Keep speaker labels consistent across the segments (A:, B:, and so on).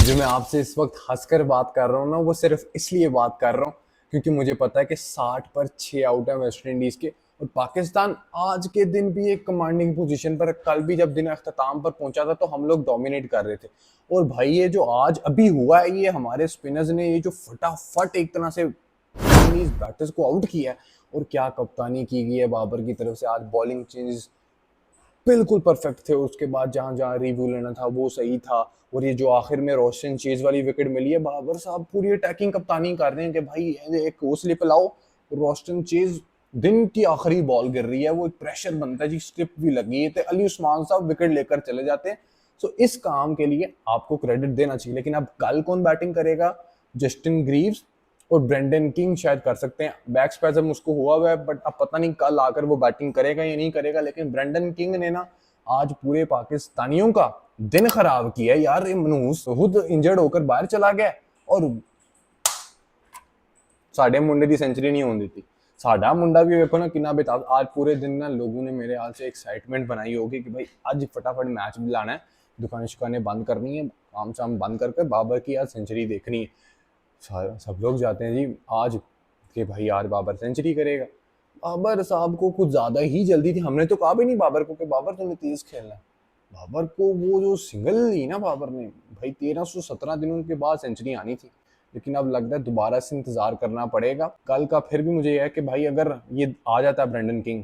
A: जो मैं आपसे इस वक्त हंसकर बात कर रहा हूँ ना, वो सिर्फ इसलिए बात कर रहा हूँ क्योंकि मुझे पता है कि 60 पर 6 आउट है वेस्ट इंडीज के। और पाकिस्तान आज के दिन भी एक कमांडिंग पोजीशन पर, कल भी जब दिन अख्ताम पर पहुंचा था तो हम लोग डोमिनेट कर रहे थे। और भाई ये जो आज अभी हुआ है, ये हमारे स्पिनर्स ने ये जो फटाफट एक तरह से बैटर्स को आउट किया है। और क्या कप्तानी की गई है बाबर की तरफ से। आज बॉलिंग चेंज बिल्कुल परफेक्ट थे। उसके बाद जहां जहां रिव्यू लेना था वो सही था। और ये जो आखिर में रोशन चेज वाली विकेट मिली है, बाबर साहब पूरी अटैकिंग कप्तानी कर रहे हैं कि भाई एक वो स्लिप लाओ। रोशन चेज दिन की आखिरी बॉल गिर रही है, वो एक प्रेशर बनता है जी, स्लिप भी लगी है तो अली उस्मान साहब विकेट लेकर चले जाते हैं। सो इस काम के लिए आपको क्रेडिट देना चाहिए। लेकिन अब कल कौन बैटिंग करेगा? जस्टिन ग्रीव्स और ब्रेंडन किंग शायद कर सकते हैं। बैक स्पैजम उसको हुआ है, बट अब पता नहीं कल आकर वो बैटिंग करेगा या नहीं करेगा। लेकिन ब्रेंडन किंग ने ना आज पूरे पाकिस्तानियों का दिन खराब किया यार। ये मनहूस खुद इंजर्ड होकर बाहर चला गया और साढ़े मुंडे की सेंचुरी नहीं होने देती। साढ़ा मुंडा भी देखो ना कितना बेताब। आज पूरे दिन ना लोगों ने मेरे हाल से एक्साइटमेंट बनाई होगी कि भाई आज फटाफट मैच दिलाना है, दुकानें शुकानें बंद करनी है, काम शाम बंद करके बाबर की आज सेंचुरी देखनी है। सब लोग जाते हैं जी आज कि भाई यार बाबर सेंचुरी करेगा। बाबर साहब को कुछ ज्यादा ही जल्दी थी। हमने तो कहा भी नहीं बाबर को कि बाबर तुमने तेज खेलना है। बाबर को वो जो सिंगल ली ना बाबर ने, भाई 1317 दिनों के बाद सेंचुरी आनी थी। लेकिन अब लगता है दोबारा से इंतजार करना पड़ेगा कल का। फिर भी मुझे यह है कि भाई अगर ये आ जाता है ब्रेंडन किंग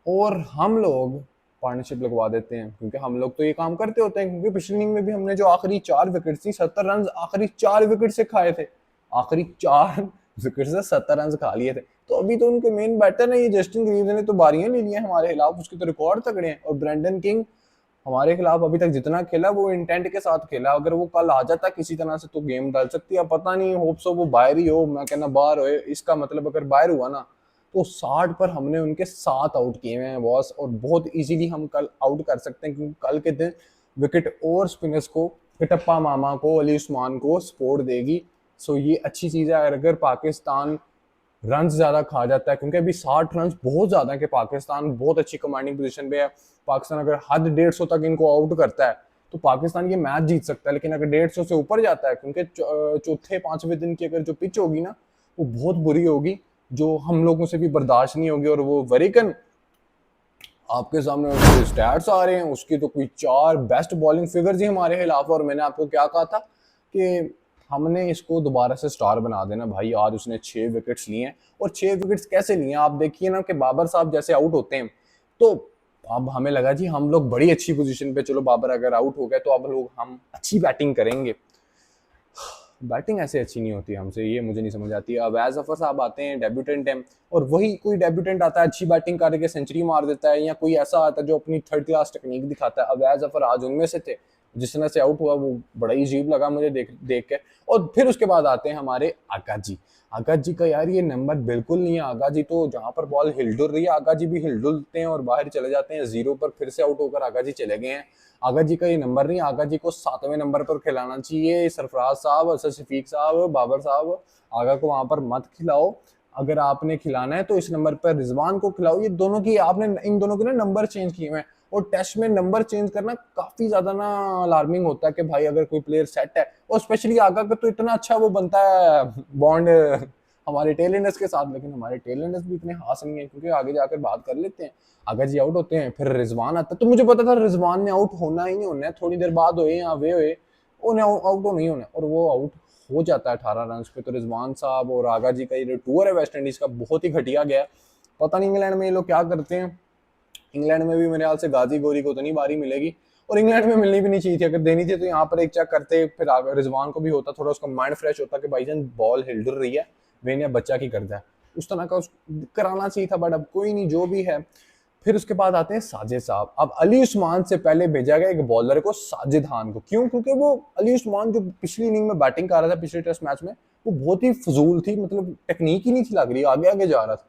A: और हम लोग पार्टनरशिप लगवा देते हैं, क्योंकि हम लोग तो ये काम करते होते हैं। क्योंकि पिछली इनिंग में भी हमने जो आखिरी 4 विकेट थी, 70 रन आखिरी 4 विकेट से खाए थे। आखिरी 4 विकेट से 70 रन खा लिए थे। तो अभी तो उनके मेन बैटर है ये जस्टिन ग्रीव्स ने तो बारियां ले ली हैं हमारे खिलाफ, उसके तो रिकॉर्ड तगड़े हैं। और ब्रेंडन किंग हमारे खिलाफ अभी तक जितना खेला वो इंटेंट के साथ खेला। अगर वो कल आ जाता किसी तरह से तो गेम डाल सकती है। पता नहीं, होप सो वो बाहर ही हो, मैं कहना बाहर हो। इसका मतलब अगर बाहर हुआ ना तो 60 पर हमने उनके 7 आउट किए हुए हैं बॉस। और बहुत इजीली हम कल आउट कर सकते हैं, क्योंकि कल के दिन विकेट और स्पिनर्स को, कटप्पा मामा को, अली उस्मान को सपोर्ट देगी। सो ये अच्छी चीज है। अगर पाकिस्तान रन ज्यादा खा जाता है, क्योंकि अभी 60 रन बहुत ज्यादा है कि पाकिस्तान बहुत अच्छी कमांडिंग पोजीशन पे है। पाकिस्तान अगर हद 150 तक इनको आउट करता है तो पाकिस्तान ये मैच जीत सकता है। लेकिन अगर 150 से ऊपर जाता है, क्योंकि चौथे पांचवें दिन की अगर जो पिच होगी ना वो बहुत बुरी होगी, जो हम लोगों से भी बर्दाश्त नहीं होगी। और वो वरीकन आपके सामने उसके स्टैट्स आ रहे हैं, उसकी तो कोई 4 बेस्ट बॉलिंग फिगर्स ही हमारे खिलाफ। और मैंने आपको क्या कहा था कि हमने इसको दोबारा से स्टार बना देना भाई। आज उसने 6 विकेट्स लिए हैं। और 6 विकेट्स कैसे लिए आप देखिए ना कि बाबर साहब जैसे आउट होते हैं तो अब हमें लगा जी हम लोग बड़ी अच्छी पोजीशन पे, चलो बाबर अगर आउट हो गए तो अब लोग हम अच्छी बैटिंग करेंगे। बैटिंग ऐसे अच्छी नहीं होती हमसे, ये मुझे नहीं समझ आती। अवैज जफर साहब आते हैं, डेब्यूटेंट हैं, और वही कोई डेब्यूटेंट आता है अच्छी बैटिंग करके सेंचुरी मार देता है, या कोई ऐसा आता है जो अपनी थर्ड क्लास टेक्निक दिखाता है। अवैज जफर आज उनमें से थे। जिस तरह से आउट हुआ वो बड़ा ही अजीब लगा मुझे देख देख के। और फिर उसके बाद आते हैं हमारे आगा जी। आगा जी का यार ये नंबर बिल्कुल नहीं है। आगा जी तो जहां पर बॉल हिलडुल रही है आगा जी भी हिलडुलते हैं और बाहर चले जाते हैं। 0 पर फिर से आउट होकर आगा जी चले गए हैं। आगा जी का ये नंबर नहीं, आगा जी को 7वें नंबर पर खिलाना चाहिए। सरफराज साहब, असद शफीक साहब, बाबर साहब, आगा को वहां पर मत खिलाओ। अगर आपने खिलाना है तो इस नंबर पर रिजवान को खिलाओ। ये दोनों की आपने इन दोनों के ना नंबर चेंज किए हुए हैं। और टेस्ट में नंबर चेंज करना काफी ज्यादा ना अलार्मिंग होता है कि भाई अगर कोई प्लेयर सेट है, और स्पेशली आगा का तो इतना अच्छा वो बनता है बॉन्ड हमारे टेलेंडर्स के साथ। लेकिन हमारे टेलेंडर्स भी इतने खास नहीं है, क्योंकि आगे जाकर बात कर लेते हैं। अगर जी आउट होते हैं फिर रिजवान आता है, तो मुझे पता था रिजवान ने आउट होना ही नहीं होना है। थोड़ी देर बाद होए या वे होए, उन्हें आउट हो नहीं होना है। और वो आउट हो जाता है 18 रन पे। तो रिजवान साहब और आगा जी का ये टूर है वेस्ट इंडीज का बहुत ही घटिया गया। पता नहीं इंग्लैंड में ये लोग क्या करते हैं। इंग्लैंड में भी मेरे ख्याल से गाजी गोरी को तो नहीं बारी मिलेगी, और इंग्लैंड में मिलनी भी नहीं चाहिए थी। अगर देनी थी तो यहाँ पर एक चेक करते, फिर रिजवान को भी होता, थोड़ा उसका माइंड फ्रेश होता कि भाईजान बॉल हिल रही है, वेनिया बच्चा की करता है, उस तरह का कराना चाहिए था। बट अब कोई नहीं, जो भी है। फिर उसके बाद आते हैं साजिद साहब। अब अली उस्मान से पहले भेजा गया एक बॉलर को, साजिद खान को। क्यों? क्योंकि वो अली उस्मान जो पिछली इनिंग में बैटिंग कर रहा था पिछले टेस्ट मैच में, वो बहुत ही फजूल थी। मतलब टेक्निक ही नहीं थी लग रही, आगे आगे जा रहा था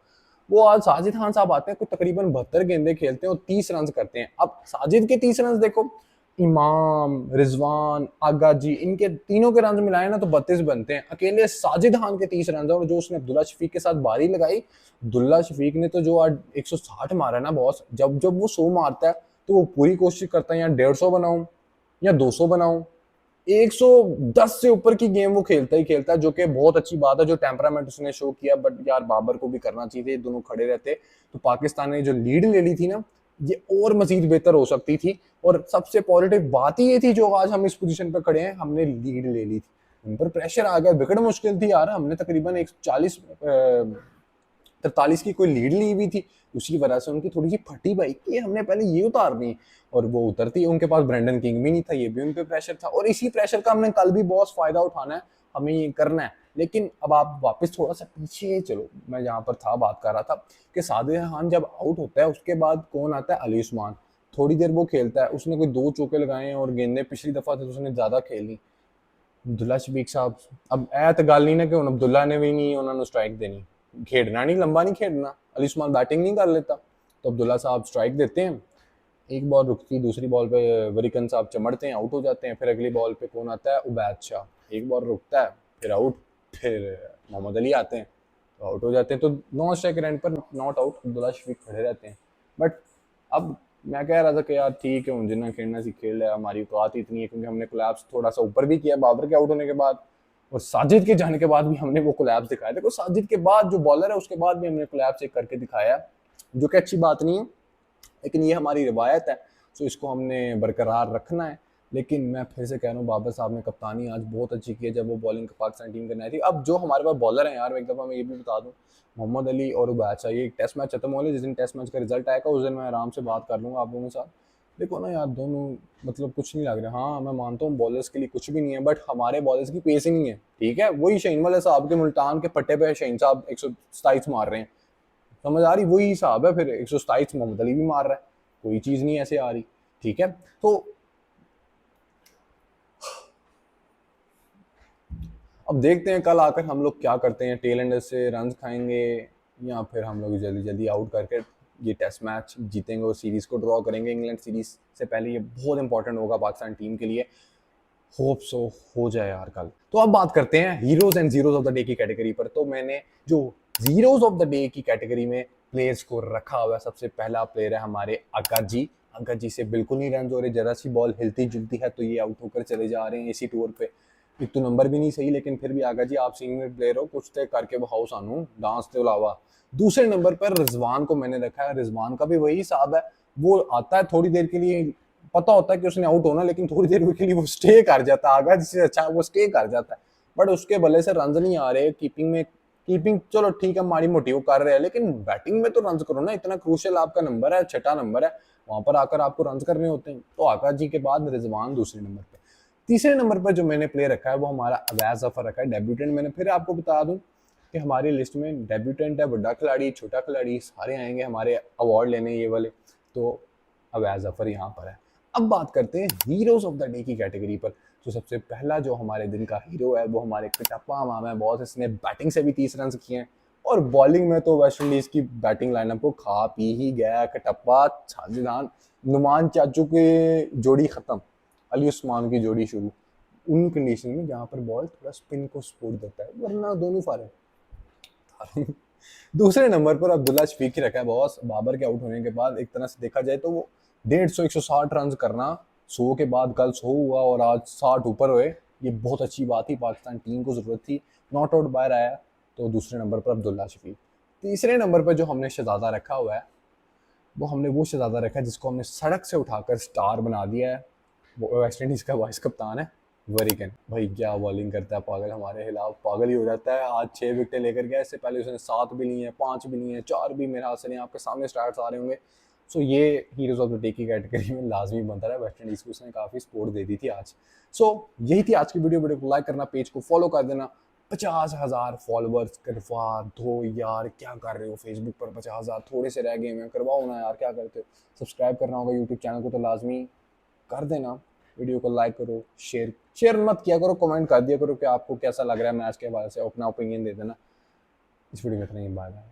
A: वो। आज साजिद खान साहब आते हैं, कुछ तकरीबन 72 गेंदे खेलते हैं और 30 रन करते हैं। अब साजिद के 30 रन देखो, इमाम, रिजवान, आगा जी, इनके तीनों के रन मिलाए ना तो 32 बनते हैं। अकेले साजिद खान के 30 रन है। और जो उसने अब्दुल्ला शफीक के साथ बारी लगाई, अब्दुल्ला शफीक ने तो जो आज 160 मारा ना बॉस, जब जब वो 100 मारता है तो वो पूरी कोशिश करता है या 150 बनाऊं या 200 बनाऊं। 110 से ऊपर की गेम वो खेलता ही खेलता है, जो कि बहुत अच्छी बात है, जो टेम्परामेंट उसने शो किया। बट यार बाबर को भी करना चाहिए, दोनों खड़े रहते तो पाकिस्तान ने जो लीड ले ली थी ना, ये और मजीद बेहतर हो सकती थी। और सबसे पॉजिटिव बात ही ये थी, जो आज हम इस पोजीशन पे खड़े हैं, हमने लीड ले ली थी, उन पर प्रेशर आ गया, विकेट मुश्किल थी यार, हमने तकरीबन 140 43 की कोई लीड ली हुई थी, उसी वजह से उनकी थोड़ी सी फटी भाई कि हमने पहले ये उतारनी, और वो उतरती। उनके पास ब्रेंडन किंग भी नहीं था, ये भी उन पे प्रेशर था, और इसी प्रेशर का हमने कल भी बहुत फायदा उठाना है, हमें ये करना है। लेकिन अब आप वापस थोड़ा सा पीछे चलो, मैं जहां पर था बात कर रहा था कि सादिक खान जब आउट होता है उसके बाद कौन आता है, अली उस्मान। थोड़ी देर वो खेलता है, उसने कोई 2 चौके लगाए और गेंदें पिछली दफा तो उसने ज्यादा खेली। अब्दुल्ला शफीक साहब, अब ऐ तो गल नहीं ना कि हुण अब्दुल्ला ने भी नहीं उन्होंने स्ट्राइक देनी, खेडना नहीं, लंबा नहीं खेडना, अली उस्मान बैटिंग नहीं कर लेता, तो अब्दुल्ला साहब स्ट्राइक देते हैं। एक बॉल रुकती, दूसरी बॉल पे वरीकन साहब चमड़ते हैं, आउट हो जाते हैं। फिर अगली बॉल पे कौन आता है, उबैद शाह, एक बॉल रुकता है, फिर आउट, फिर मोहम्मद अली आते हैं तो आउट हो जाते हैं। तो नॉन स्ट्राइक रन पर नॉट आउट अब्दुल्ला शफीक खड़े रहते हैं। बट अब मैं कह रहा था कि यार ठीक है, जिन्ना खेलना सी खेल है, हमारी औकात इतनी है, क्योंकि हमने कोलैप्स थोड़ा सा ऊपर भी किया बाबर के आउट होने के बाद, और साजिद के जाने के बाद भी हमने वो कोलैप्स दिखाया। देखो साजिद के बाद जो बॉलर है उसके बाद भी हमने कोलैप्स एक करके दिखाया, जो कि अच्छी बात नहीं है, लेकिन ये हमारी रिवायत है, तो इसको हमने बरकरार रखना है। लेकिन मैं फिर से कह रहा हूँ, बाबर साहब ने कप्तानी आज बहुत अच्छी की है जब वो बॉलिंग पाकिस्तान टीम करनी आई थी। अब जो हमारे पास बॉलर हैं यार, एक दफ़ा मैं ये भी बता दूँ, मोहम्मद अली और उबैद शाह, ये टेस्ट मैच खत्म हो, जिस दिन टेस्ट मैच का रिजल्ट आएगा उस दिन मैं आराम से बात कर लूँगा आप लोगों के साथ। देखो ना यार, दोनों मतलब कुछ नहीं लग रहा। हाँ मैं मानता हूँ बॉलर्स के लिए कुछ भी नहीं है, बट हमारे बॉलर्स की पेस ही नहीं है, ठीक है। वही शहीन वाले साहब के मुल्तान के पट्टे पे शहीन साहब 127 मार रहे हैं, समझ आ रही, वही हिसाब है, फिर 127 मोहम्मद अली भी मार रहा है, कोई चीज नहीं ऐसे आ रही, ठीक है। तो अब देखते हैं कल आकर हम लोग क्या करते हैं, टेल एंडर से रन खाएंगे या फिर हम लोग जल्दी जल्दी आउट करके ये टेस्ट मैच जीतेंगे और सीरीज को ड्रॉ करेंगे। इंग्लैंड सीरीज से पहले ये बहुत इंपॉर्टेंट होगा पाकिस्तान टीम के लिए, होप सो हो जाए यार कल। तो अब बात करते हैं heroes and zeros of the day की कैटेगरी पर। तो मैंने जो हीरोज ऑफ द डे की कैटेगरी में प्लेयर्स को रखा हुआ है, सबसे पहला प्लेयर है हमारे आका जी। आका जी से बिल्कुल नहीं रन हो रहे, जरा सी बॉल हिलती जुलती है तो ये आउट होकर चले जा रहे हैं इसी टूर पे। एक तो नंबर भी नहीं सही, लेकिन फिर भी आका जी आप सीनियर प्लेयर हो, कुछ तय करके बहाओ सानू डांस के अलावा। दूसरे नंबर पर रिजवान को मैंने रखा है। रिजवान का भी वही हिसाब है, वो आता है थोड़ी देर के लिए, पता होता है कि उसने आउट होना, लेकिन थोड़ी देर के लिए वो स्टे कर जाता है, आगा जिससे अच्छा वो स्टे कर जाता है, बट उसके भले से रन नहीं आ रहे। कीपिंग चलो ठीक है, माड़ी मोटी वो कर रहे हैं, लेकिन बैटिंग में तो रन करो ना, इतना क्रूशियल आपका नंबर है, छठा नंबर है, वहां पर आकर आपको रन करने होते हैं। तो आका जी के बाद रिजवान दूसरे नंबर पे। तीसरे नंबर पर जो मैंने प्ले रखा है वो हमारा अवैज जफर रखा है, डेब्यूटेंट। मैंने फिर आपको बता दूं कि हमारी लिस्ट में डेब्यूटेंट है, बड़ा खिलाड़ी, छोटा खिलाड़ी, सारे आएंगे हमारे अवार्ड लेने ये वाले, तो अवैज जफर यहाँ पर है। अब बात करते हैं हीरोज ऑफ द डे की कैटेगरी पर। तो सबसे पहला जो हमारे दिन का हीरो है वो हमारे कटप्पा मामा है बॉस। इसने बैटिंग से भी 30 रन किए हैं, और बॉलिंग में तो वेस्ट इंडीज की बैटिंग लाइनअप को खा पी ही गया। कटप्पा, शाहजहान, नुमान चाचू की जोड़ी खत्म, अली उस्मान की जोड़ी शुरू, उन कंडीशन में जहाँ पर बॉल थोड़ा स्पिन को सपोर्ट देता है, वरना दोनों फारे। दूसरे नंबर पर अब्दुल्ला शफीक ही रखा है बॉस। बाबर के आउट होने के बाद एक तरह से देखा जाए तो वो 150-160 रन करना, 100 के बाद कल 100 हुआ और आज 60 ऊपर हुए, ये बहुत अच्छी बात थी, पाकिस्तान टीम को जरूरत थी। नॉट आउट बाहर आया, तो दूसरे नंबर पर अब्दुल्ला शफीक। तीसरे नंबर पर जो हमने शहजादा रखा हुआ है, वो हमने वो शहजादा रखा है जिसको हमने सड़क से उठाकर स्टार बना दिया है। वो वेस्ट इंडीज का वाइस कप्तान है वरीकन। भाई क्या बॉलिंग करता है पागल, हमारे खिलाफ पागल ही हो जाता है। आज 6 विकेटें लेकर गया, इससे पहले उसने 7 भी ली हैं, 5 भी ली हैं, 4 भी मेरे हाथ से नहीं, आपके सामने स्टार्ट्स आ रहे होंगे। सो ये हीरोज ऑफ द डे की कैटेगरी में लाजमी बनता है, वेस्ट इंडीज को उसने काफ़ी सपोर्ट दे दी थी आज। सो यही थी आज की वीडियो को लाइक करना, पेज को फॉलो कर देना। 50,000 फॉलोअर्स करवा दो यार, क्या कर रहे हो फेसबुक पर, 50,000 थोड़े से रह गए हैं, करवाओ ना यार, क्या करते हो। सब्सक्राइब करना होगा यूट्यूब चैनल को तो लाजमी कर देना। वीडियो को लाइक करो, शेयर मत किया करो, कमेंट कर दिया करो कि आपको कैसा लग रहा है मैच के हवाले से, अपना ओपिनियन दे देना। इस वीडियो में इतना ही, बाय बाय।